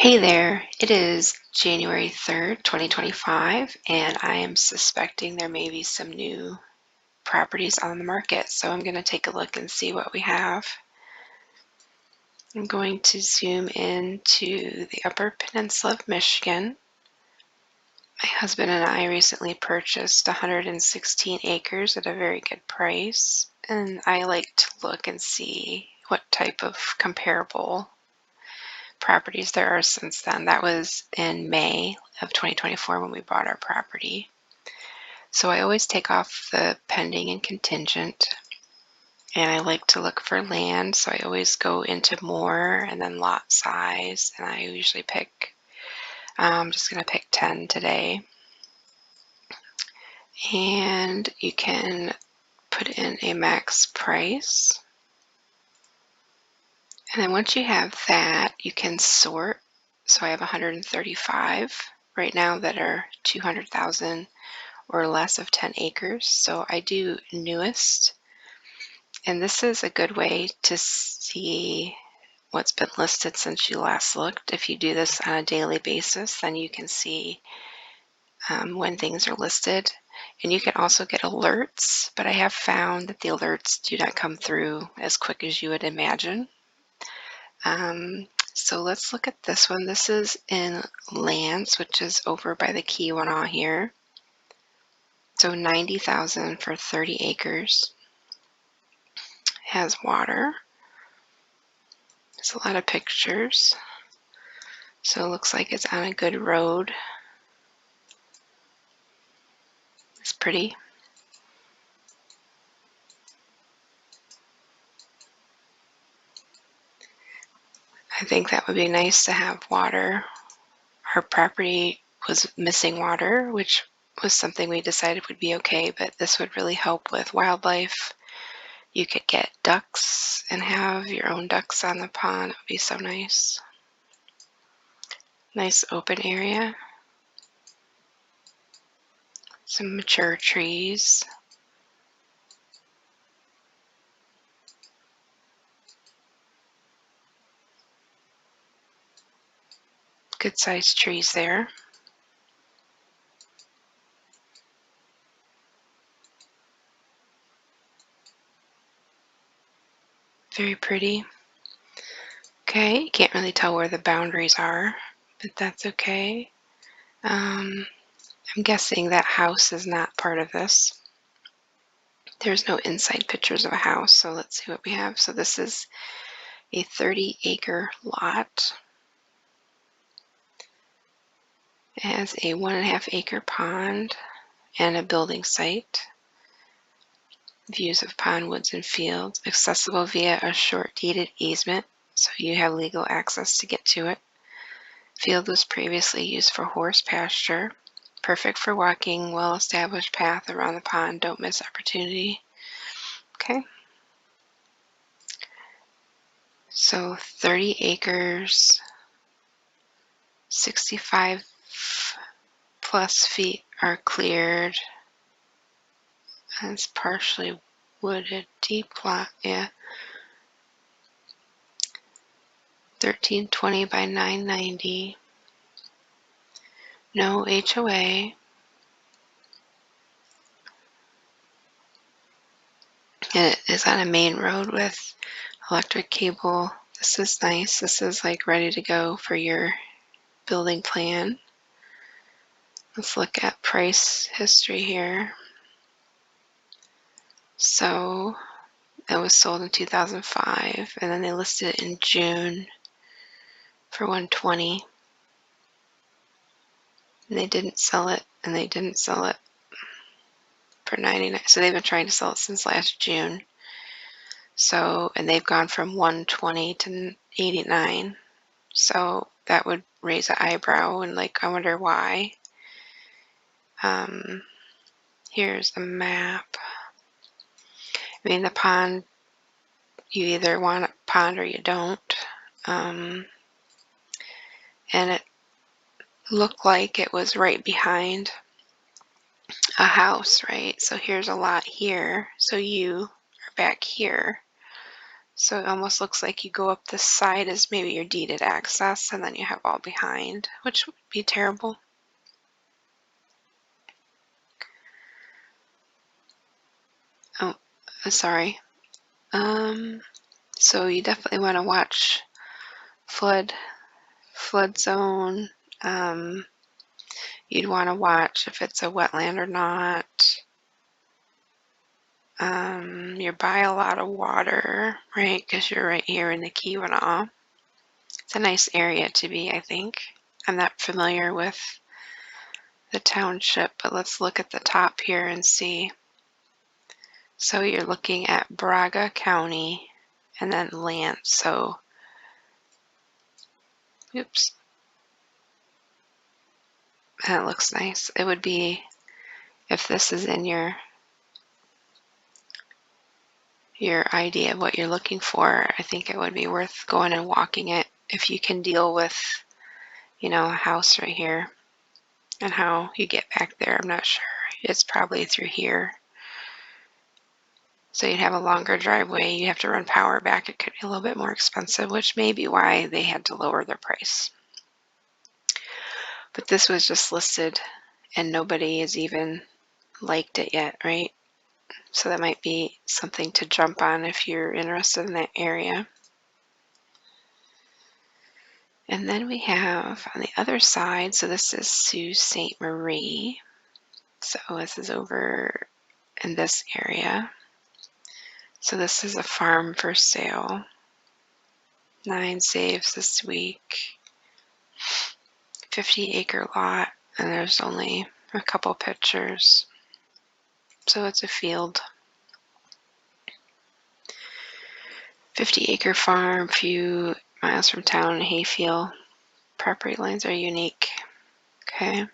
Hey there, it is January 3rd, 2025, and I am suspecting there may be some new properties on the market. So I'm going to take a look and see what we have. I'm going to zoom into the Upper Peninsula of Michigan. My husband and I recently purchased 116 acres at a very good price, and I like to look and see what type of comparable properties there are since then. That was in May of 2024 when we bought our property. So I always take off the pending and contingent, and I like to look for land. So I always go into more and then lot size, and I usually pick, I'm just going to pick 10 today. And you can put in a max price. And then once you have that, you can sort. So I have 135 right now that are 200,000 or less of 10 acres. So I do newest. And this is a good way to see what's been listed since you last looked. If you do this on a daily basis, then you can see when things are listed. And you can also get alerts, but I have found that the alerts do not come through as quick as you would imagine. So let's look at this one. This is in Lance, which is over by the Keweenaw here. So 90,000 for 30 acres. Has water. There's a lot of pictures. So it looks like it's on a good road. It's pretty. I think that would be nice to have water. Our property was missing water, which was something we decided would be okay, but this would really help with wildlife. You could get ducks and have your own ducks on the pond. It would be so nice. Nice open area. Some mature trees. Good sized trees there. Very pretty. Okay, you can't really tell where the boundaries are, but that's okay. I'm guessing that house is not part of this. There's no inside pictures of a house, so let's see what we have. So this is a 30-acre lot. It has a 1.5-acre pond and a building site. Views of pond, woods, and fields, accessible via a short deeded easement, so you have legal access to get to it. Field was previously used for horse pasture. Perfect for walking, well-established path around the pond. Don't miss opportunity. Okay. So 30 acres, 65 plus feet are cleared. And it's partially wooded, deep lot, yeah. 1320 by 990. No HOA. And it is on a main road with electric cable. This is nice. This is like ready to go for your building plan. Let's look at price history here. So it was sold in 2005, and then they listed it in June for 120. And they didn't sell it, and they didn't sell it for 99. So they've been trying to sell it since last June. So, and they've gone from 120 to 89. So that would raise an eyebrow and like, I wonder why. Here's a map. I mean, the pond, you either want a pond or you don't. And it looked like it was right behind a house, right? So here's a lot here. So you are back here. So it almost looks like you go up this side as maybe your deeded access, and then you have all behind, which would be terrible. Oh, sorry. So you definitely want to watch flood zone. You'd want to watch if it's a wetland or not. You're by a lot of water, right? Because you're right here in the Keweenaw. It's a nice area to be, I think. I'm not familiar with the township, but let's look at the top here and see. So you're looking at Braga County and then Lance. So, oops, that looks nice. It would be, if this is in your idea of what you're looking for, I think it would be worth going and walking it if you can deal with, a house right here and how you get back there. I'm not sure. It's probably through here. So you'd have a longer driveway. You have to run power back. It could be a little bit more expensive, which may be why they had to lower their price. But this was just listed and nobody has even liked it yet, right? So that might be something to jump on if you're interested in that area. And then we have on the other side, so this is Sault Ste. Marie. So this is over in this area. So this is a farm for sale. 9 saves this week. 50-acre lot, and there's only a couple pictures. So it's a field. 50-acre farm, few miles from town, hayfield. Property lines are unique. Okay.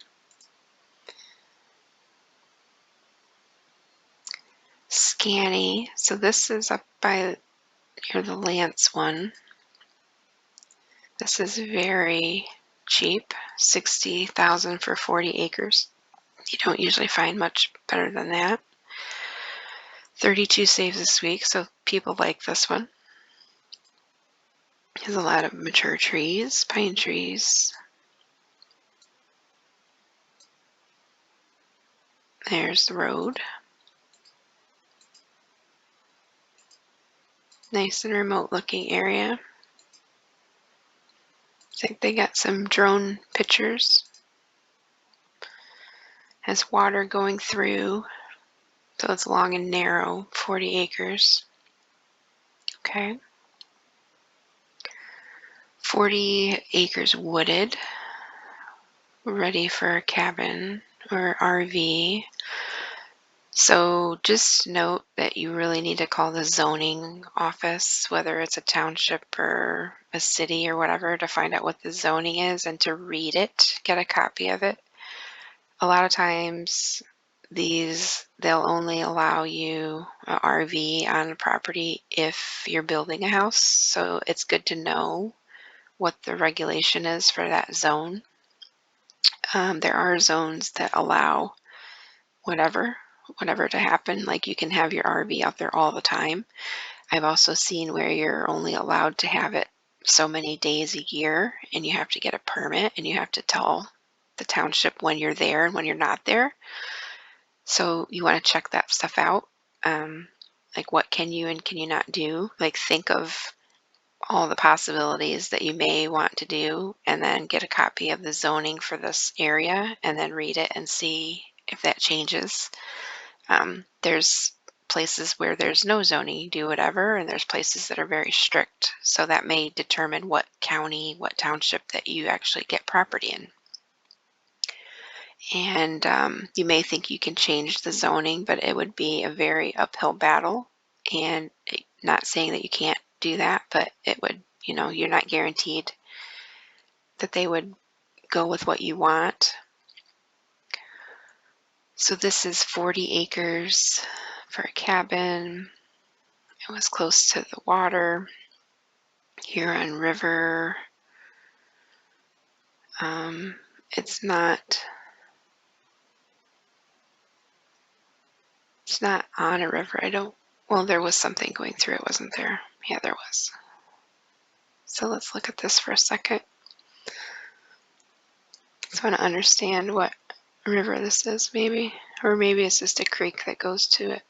Scanny. So this is up by near the Lance one. This is very cheap. $60,000 for 40 acres. You don't usually find much better than that. 32 saves this week, so people like this one. There's a lot of mature trees, pine trees. There's the road. Nice and remote looking area. I think they got some drone pictures. Has water going through, so it's long and narrow, 40 acres. Okay. 40 acres wooded, ready for a cabin or RV. So just note that you really need to call the zoning office, whether it's a township or a city or whatever, to find out what the zoning is and to read it, get a copy of it. A lot of times they'll only allow you an RV on a property if you're building a house. So it's good to know what the regulation is for that zone. There are zones that allow whatever to happen. Like you can have your RV out there all the time. I've also seen where you're only allowed to have it so many days a year and you have to get a permit and you have to tell the township when you're there and when you're not there. So you want to check that stuff out. Like what can you and can you not do? Like think of all the possibilities that you may want to do and then get a copy of the zoning for this area and then read it and see if that changes. There's places where there's no zoning, you do whatever, and there's places that are very strict. So that may determine what county, what township that you actually get property in. And you may think you can change the zoning, but it would be a very uphill battle. And not saying that you can't do that, but it would, you're not guaranteed that they would go with what you want. So this is 40 acres for a cabin. It was close to the water. Huron River. It's not on a river. Well, there was something going through it, wasn't there? Yeah, there was. So let's look at this for a second. So I want to understand what river this is, maybe. Or maybe it's just a creek that goes to it.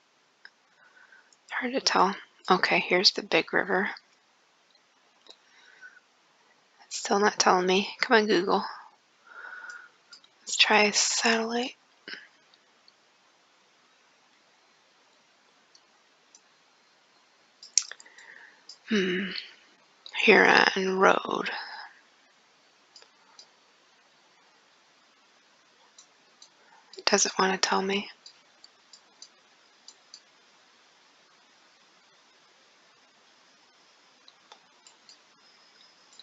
Hard to tell. Okay, here's the big river. It's still not telling me. Come on, Google. Let's try satellite. Huron Road. It doesn't want to tell me.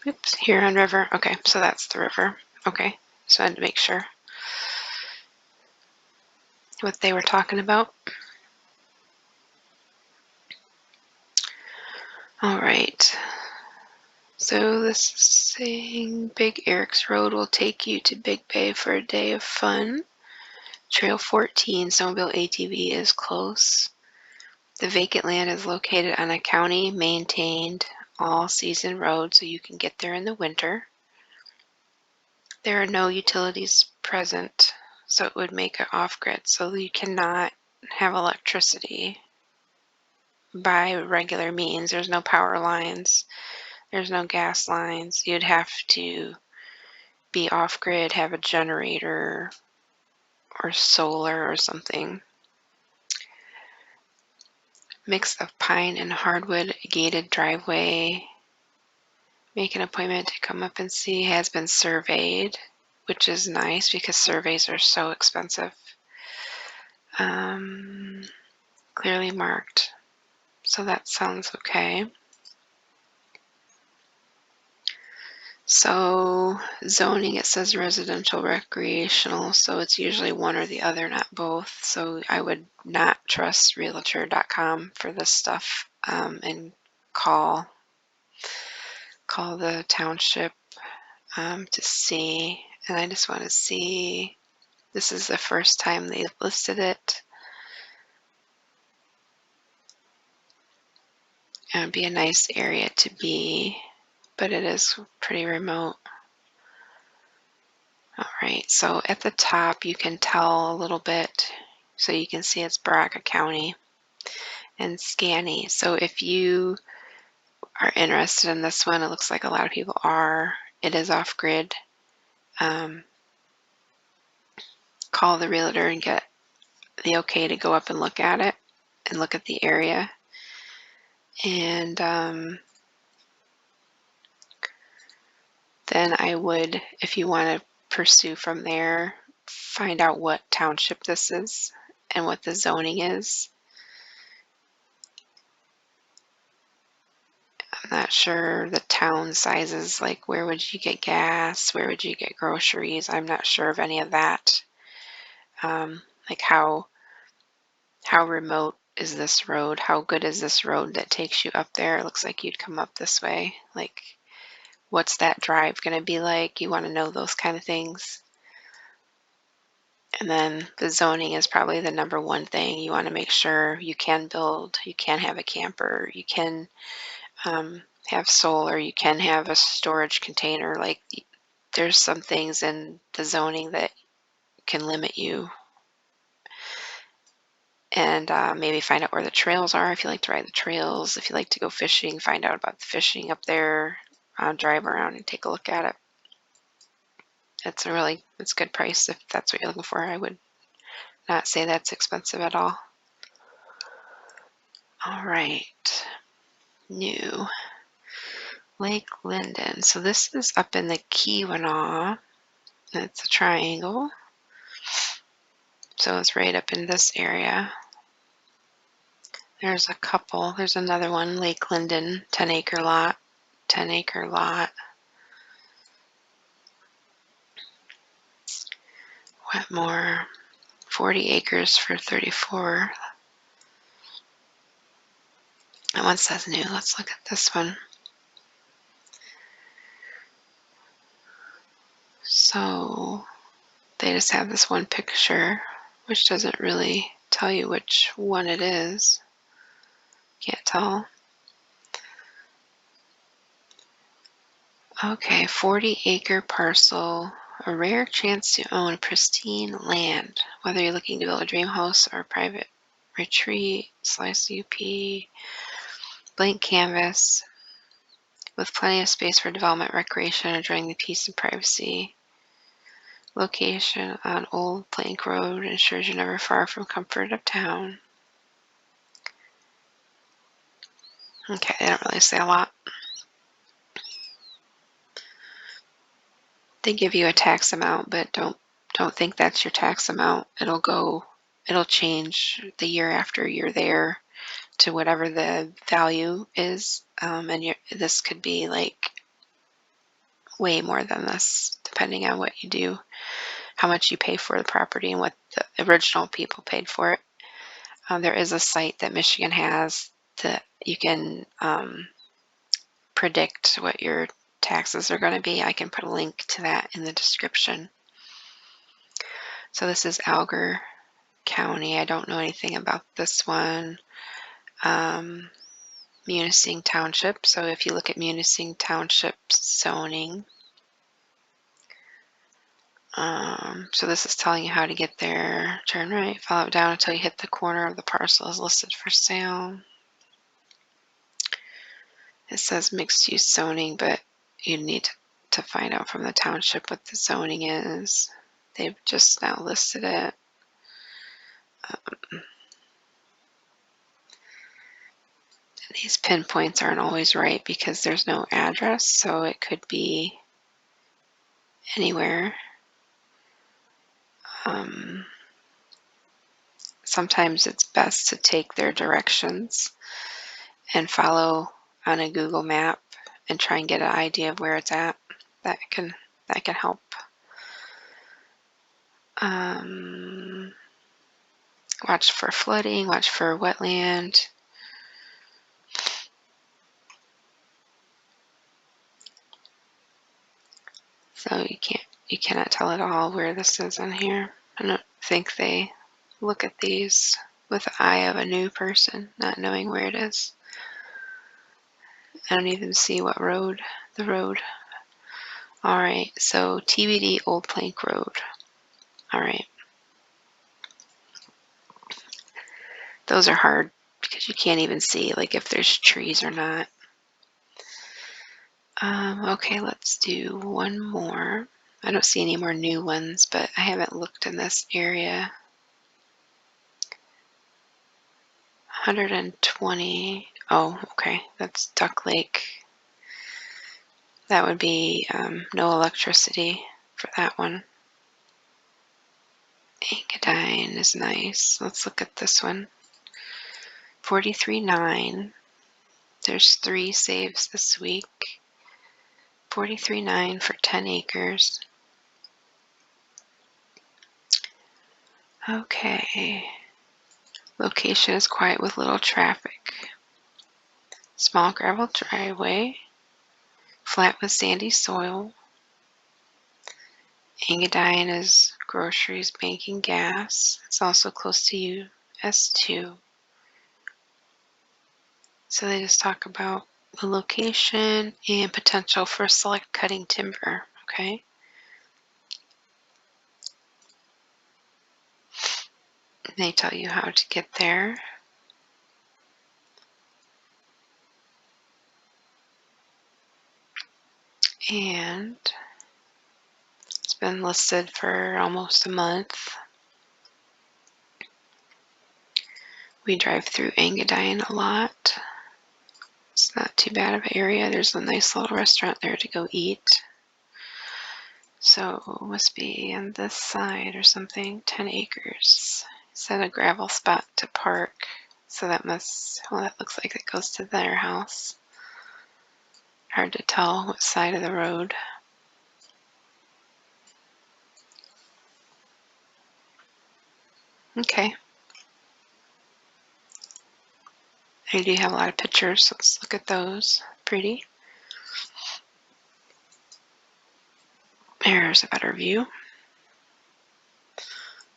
Oops, Huron River. Okay, so that's the river. Okay, so I had to make sure what they were talking about. All right. So this is saying Big Eric's Road will take you to Big Bay for a day of fun. Trail 14, snowmobile ATV is close. The vacant land is located on a county-maintained all-season road, so you can get there in the winter. There are no utilities present, so it would make it off-grid. So you cannot have electricity by regular means. There's no power lines. There's no gas lines. You'd have to be off-grid, have a generator or solar or something. Mix of pine and hardwood, gated driveway. Make an appointment to come up and see. Has been surveyed, which is nice because surveys are so expensive. Clearly marked. So that sounds okay. So zoning, it says residential recreational, so it's usually one or the other, not both. So I would not trust realtor.com for this stuff, and call the township to see. And I just want to see, this is the first time they've listed it. It would be a nice area to be, but it is pretty remote. All right, so at the top you can tell a little bit, so you can see it's Baraka County and Scanny. So if you are interested in this one, it looks like a lot of people are. It is off-grid. Call the realtor and get the okay to go up and look at it and look at the area. And then I would, if you want to pursue from there, find out what township this is and what the zoning is. I'm not sure the town sizes, like where would you get gas, where would you get groceries. I'm not sure of any of that. Like how remote is this road? How good is this road that takes you up there? It looks like you'd come up this way. Like, what's that drive going to be like? You want to know those kind of things. And then the zoning is probably the number one thing. You want to make sure you can build, you can have a camper, you can have solar, you can have a storage container. Like, there's some things in the zoning that can limit you. And maybe find out where the trails are if you like to ride the trails. If you like to go fishing, find out about the fishing up there. Drive around and take a look at it. It's a good price if that's what you're looking for. I would not say that's expensive at all. All right, new Lake Linden. So this is up in the Keweenaw. It's a triangle. So it's right up in this area. There's a couple. There's another one, Lake Linden, 10-acre lot. 10-acre lot. Wetmore, 40 acres for 34. That one says new. Let's look at this one. So they just have this one picture, which doesn't really tell you which one it is. Can't tell. Okay, 40-acre parcel, a rare chance to own pristine land. Whether you're looking to build a dream house or a private retreat, slice UP, blank canvas with plenty of space for development, recreation, enjoying the peace and privacy. Location on Old Plank Road ensures you're never far from comfort of town. Okay, they don't really say a lot. They give you a tax amount, but don't think that's your tax amount. It'll change the year after you're there to whatever the value is. And this could be like way more than this, depending on what you do, how much you pay for the property, and what the original people paid for it. There is a site that Michigan has that you can predict what your taxes are going to be. I can put a link to that in the description. So this is Alger County. I don't know anything about this one. Munising Township. So if you look at Munising Township zoning, so this is telling you how to get there. Turn right, follow it down until you hit the corner of the parcel is listed for sale. It says mixed use zoning, but you need to find out from the township what the zoning is. They've just now listed it. These pinpoints aren't always right because there's no address, so it could be anywhere. Sometimes it's best to take their directions and follow on a Google map and try and get an idea of where it's at. That can help. Watch for flooding, watch for wetland. So you cannot tell at all where this is on here. I don't think they look at these with the eye of a new person, not knowing where it is. I don't even see what road, the road. All right, so TBD Old Plank Road. All right. Those are hard because you can't even see like if there's trees or not. Okay, let's do one more. I don't see any more new ones, but I haven't looked in this area. 120. Oh, okay, that's Duck Lake. That would be no electricity for that one. Engadine is nice. Let's look at this one. 43.9. There's 3 saves this week. 43.9 for 10 acres. Okay. Location is quiet with little traffic. Small gravel driveway. Flat with sandy soil. Engadine is groceries, banking, gas. It's also close to US2. So they just talk about the location and potential for select cutting timber. Okay. They tell you how to get there. And it's been listed for almost a month. We drive through Engadine a lot. It's not too bad of an area. There's a nice little restaurant there to go eat. So it must be on this side or something. 10 acres. It's at a gravel spot to park. So that looks like it goes to their house. Hard to tell what side of the road. Okay. I do have a lot of pictures. Let's look at those. Pretty. There's a better view.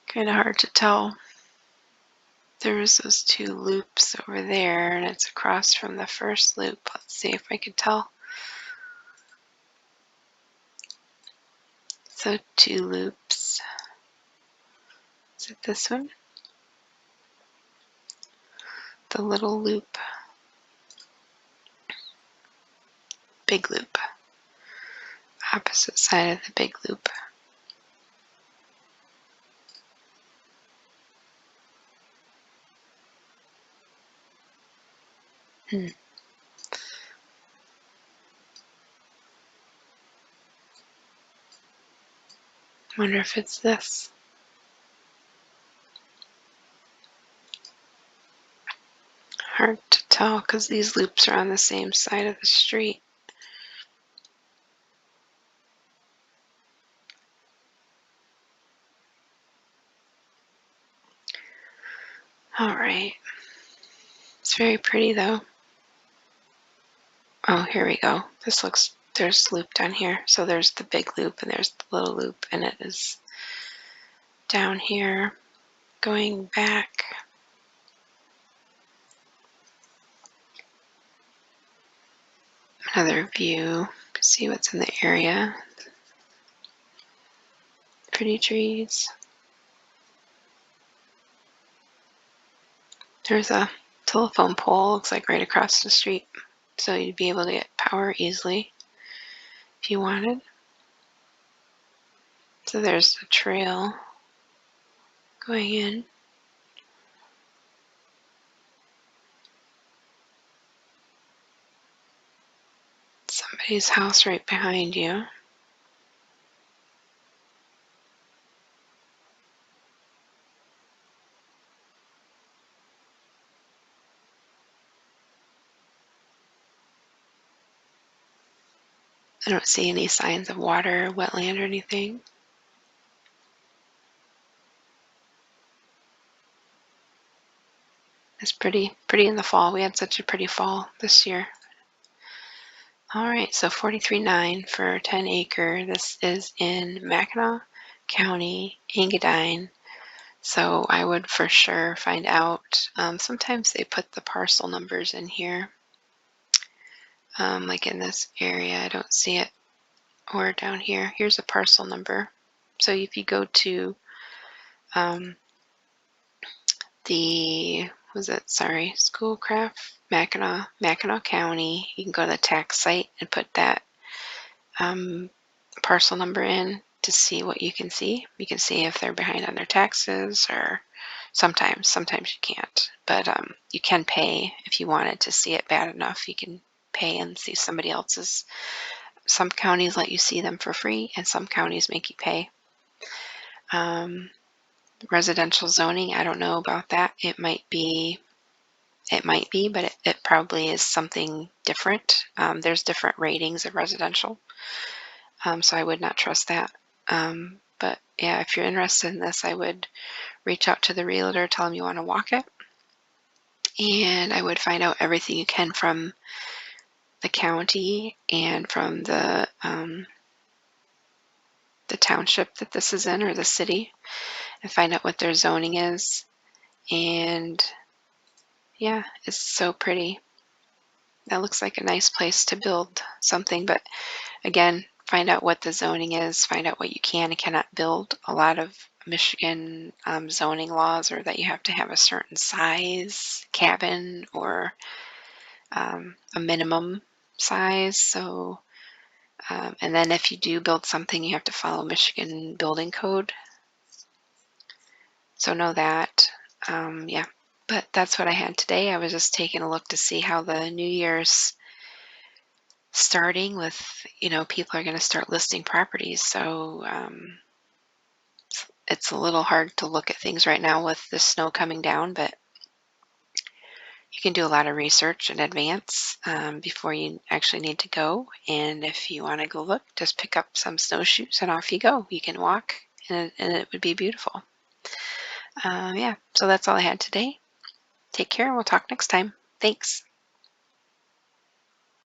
Kind of hard to tell. There's those 2 loops over there, and it's across from the first loop. Let's see if I can tell. So 2 loops. Is it this one? The little loop. Big loop. Opposite side of the big loop. Hmm. Wonder if it's this. Hard to tell because these loops are on the same side of the street. All right. It's very pretty though. Oh, here we go. This looks, there's loop down here. So there's the big loop and there's the little loop, and it is down here going back. Another view. See what's in the area. Pretty trees. There's a telephone pole, looks like right across the street. So you'd be able to get power easily if you wanted. So there's the trail going in. Somebody's house right behind you. I don't see any signs of water, wetland, or anything. It's pretty in the fall. We had such a pretty fall this year. All right, so 43.9 for 10 acre. This is in Mackinac County, Engadine. So I would for sure find out. Sometimes they put the parcel numbers in here. Like in this area, I don't see it. Or down here, here's a parcel number. So if you go to Schoolcraft, Mackinac County, you can go to the tax site and put that parcel number in to see what you can see. You can see if they're behind on their taxes, or sometimes you can't. But you can pay if you wanted to see it bad enough. You can pay and see somebody else's. Some counties let you see them for free, and some counties make you pay. Residential zoning, I don't know about that. It might be, but it probably is something different. There's different ratings of residential, so I would not trust that. But yeah, if you're interested in this, I would reach out to the realtor, tell them you want to walk it, and I would find out everything you can from the county and from the township that this is in, or the city, and find out what their zoning is. And yeah, it's so pretty. That looks like a nice place to build something, but again, find out what the zoning is, find out what you can and cannot build. A lot of Michigan zoning laws are that you have to have a certain size cabin, or a minimum size. So, and then if you do build something, you have to follow Michigan building code. So know that. Yeah, but that's what I had today. I was just taking a look to see how the New Year's starting with, people are going to start listing properties. So it's a little hard to look at things right now with the snow coming down, but you can do a lot of research in advance before you actually need to go. And if you want to go look, just pick up some snowshoes and off you go. You can walk, and it would be beautiful. Yeah, so that's all I had today. Take care. We'll talk next time. Thanks.